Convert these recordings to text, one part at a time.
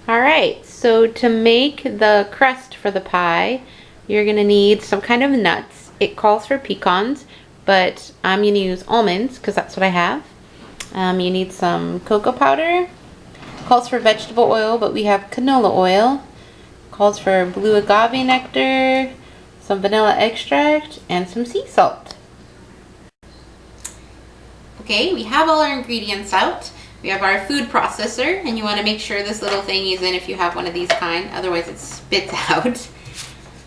Alright, so to make the crust for the pie, you're going to need some kind of nuts. It calls for pecans, but I'm going to use almonds because that's what I have. You need some cocoa powder. Calls for vegetable oil, but we have canola oil. Calls for blue agave nectar, some vanilla extract, and some sea salt. Okay, we have all our ingredients out. We have our food processor, and you want to make sure this little thing is in if you have one of these kind, otherwise it spits out.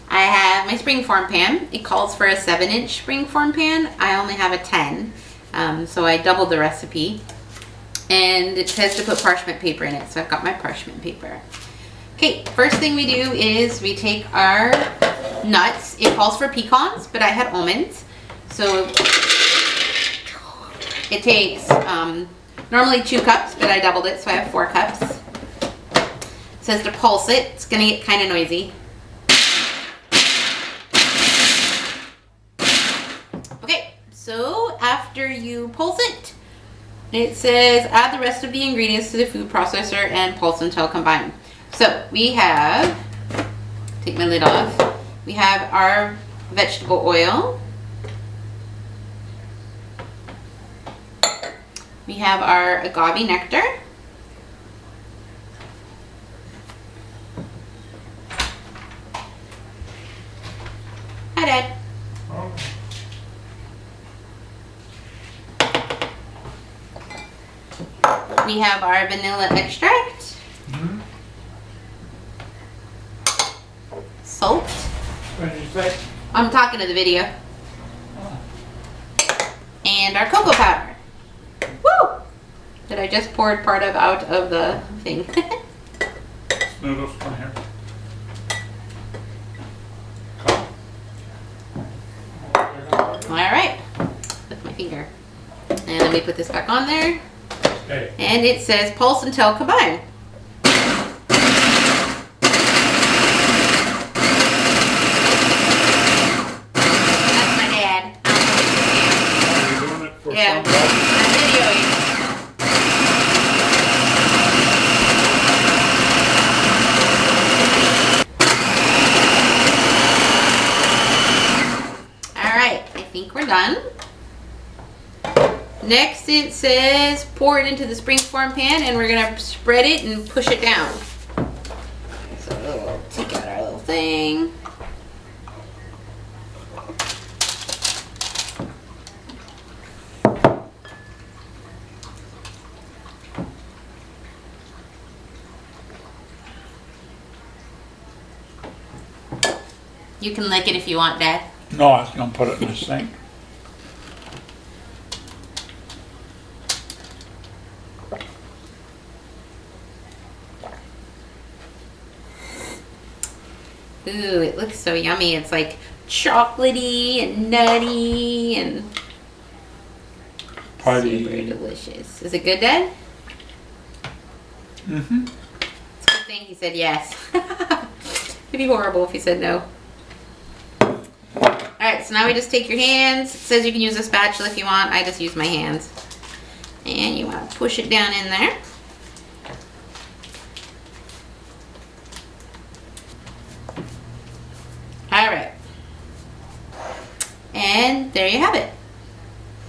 I have my springform pan. It calls for a 7-inch springform pan. I only have a 10, so I doubled the recipe. And it says to put parchment paper in it, so I've got my parchment paper. Okay, first thing we do is we take our nuts. It calls for pecans, but I had almonds. So it takes normally 2 cups, but I doubled it, so I have 4 cups. It says to pulse it. It's gonna get kind of noisy. Okay, so after you pulse it, it says add the rest of the ingredients to the food processor and pulse until combined. So we have, take my lid off, we have our vegetable oil. We have our agave nectar. Hi, Dad. Oh. We have our vanilla extract. Mm-hmm. Salt. What did you say? I'm talking to the video. Oh. And our cocoa powder. Woo! That I just poured part of out of the thing. Noodles from here. Alright. With my finger. And let me put this back on there. Okay. And it says pulse until combined. That's my dad. Are you doing it for yeah. somebody? I'm videoing. Alright, I think we're done. Next it says pour it into the springform pan and we're going to spread it and push it down. So we'll take out our little thing. You can lick it if you want, Dad. No, I was going to put it in the sink. Ooh, it looks so yummy. It's like chocolatey and nutty and Party. super delicious. Is it good, Dad? Mm-hmm. It's a good thing he said yes. It'd be horrible if he said no. Alright, so now we just take your hands. It says you can use a spatula if you want. I just use my hands. And you want to push it down in there. Alright. And there you have it.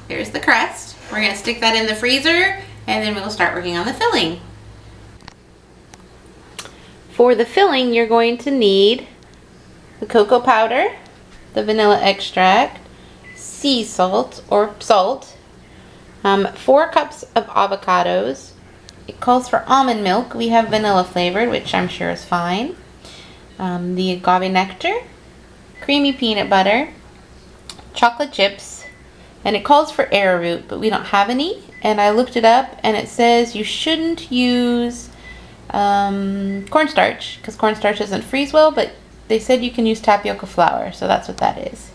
Here's the crust. We're going to stick that in the freezer and then we'll start working on the filling. For the filling, you're going to need the cocoa powder, the vanilla extract, sea salt or salt, 4 cups of avocados. It calls for almond milk. We have vanilla flavored, which I'm sure is fine. The agave nectar, creamy peanut butter, chocolate chips, and it calls for arrowroot, but we don't have any. And I looked it up, and it says you shouldn't use cornstarch because cornstarch doesn't freeze well, but they said you can use tapioca flour, so that's what that is.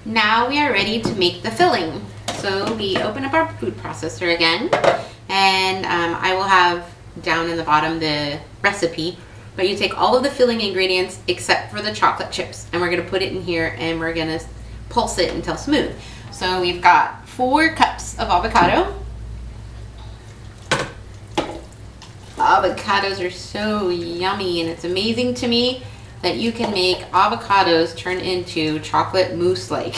Now we are ready to make the filling. So we open up our food processor again, and I will have down in the bottom the recipe, but you take all of the filling ingredients except for the chocolate chips, and we're going to put it in here and we're going to pulse it until smooth. So we've got 4 cups of avocado, Avocados are so yummy, and it's amazing to me that you can make avocados turn into chocolate mousse like.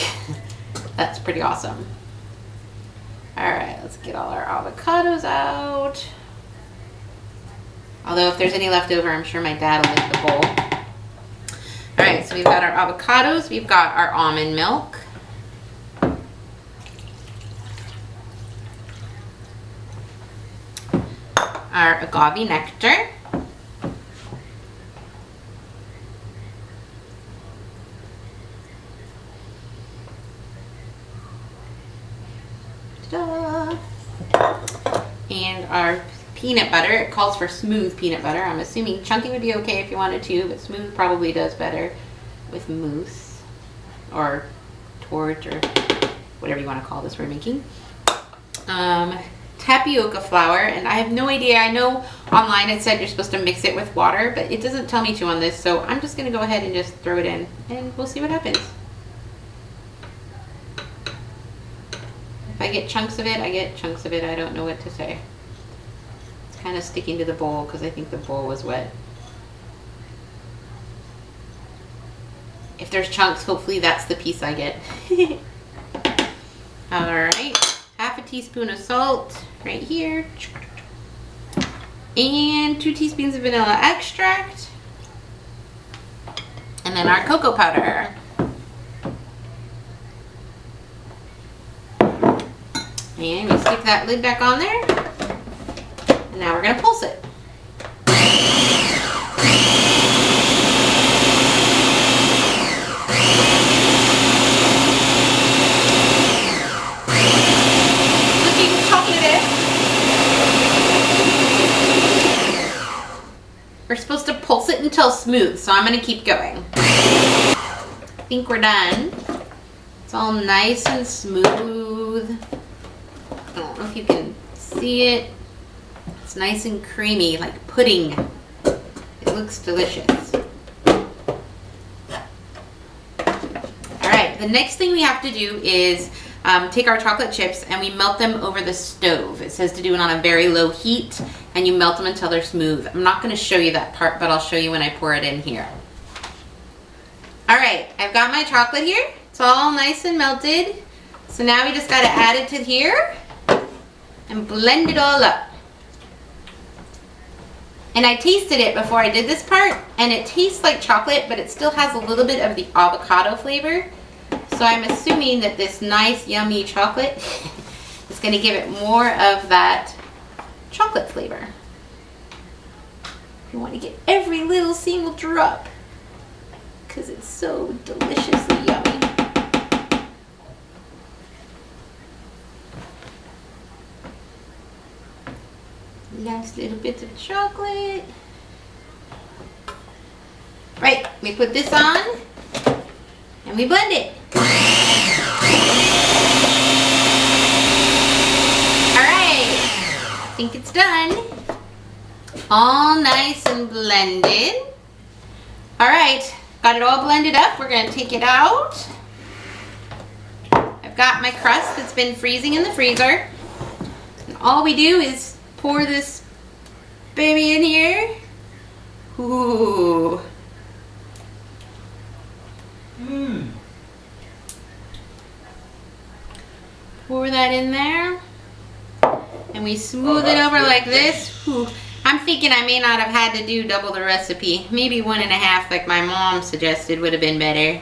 That's pretty awesome. All right, let's get all our avocados out. Although if there's any left over, I'm sure my dad will make the bowl. All right, so we've got our avocados, we've got our almond milk. Our agave nectar. Ta-da. And our peanut butter. It calls for smooth peanut butter. I'm assuming chunky would be okay if you wanted to, but smooth probably does better with mousse or torte or whatever you want to call this we're making. Tapioca flour, and I have no idea. I know online it said you're supposed to mix it with water, but it doesn't tell me to on this, so I'm just going to go ahead and just throw it in, and we'll see what happens. If I get chunks of it, I get chunks of it. I don't know what to say. It's kind of sticking to the bowl because I think the bowl was wet. If there's chunks, hopefully that's the piece I get. All right. Half a teaspoon of salt right here. And 2 teaspoons of vanilla extract. And then our cocoa powder. And you stick that lid back on there. And now we're going to pulse it. We're supposed to pulse it until smooth, so I'm going to keep going. I think we're done. It's all nice and smooth. I don't know if you can see it. It's nice and creamy, like pudding. It looks delicious. Alright, the next thing we have to do is take our chocolate chips and we melt them over the stove. It says to do it on a very low heat, and you melt them until they're smooth. I'm not going to show you that part, but I'll show you when I pour it in here. All right, I've got my chocolate here. It's all nice and melted. So now we just got to add it to here and blend it all up. And I tasted it before I did this part, and it tastes like chocolate, but it still has a little bit of the avocado flavor. So I'm assuming that this nice, yummy chocolate is going to give it more of that chocolate flavor. You want to get every little single drop because it's so deliciously yummy. Last little bits of chocolate. Right, we put this on and we blend it. I think it's done. All nice and blended. All right, got it all blended up. We're gonna take it out. I've got my crust that's been freezing in the freezer. And all we do is pour this baby in here. Ooh. Pour that in there. And we smooth it over like this. Whew. I'm thinking I may not have had to do double the recipe. Maybe 1.5 like my mom suggested would have been better.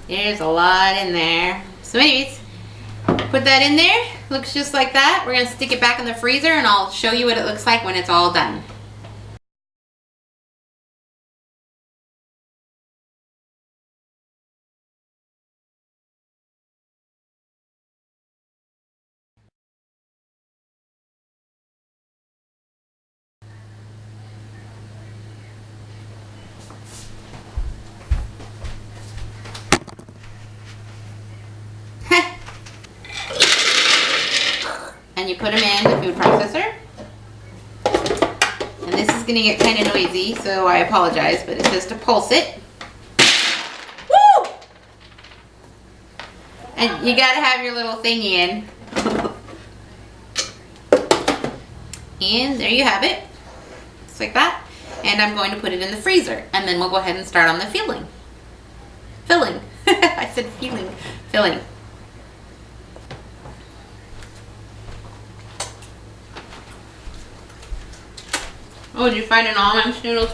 There's a lot in there. So anyways, put that in there. Looks just like that. We're going to stick it back in the freezer and I'll show you what it looks like when it's all done. And you put them in the food processor. And this is going to get kind of noisy, so I apologize, but it says to pulse it. Woo! And you got to have your little thingy in. And there you have it. Just like that. And I'm going to put it in the freezer. And then we'll go ahead and start on the filling. Filling. I said feeling. Filling. Oh, did you find an almond noodles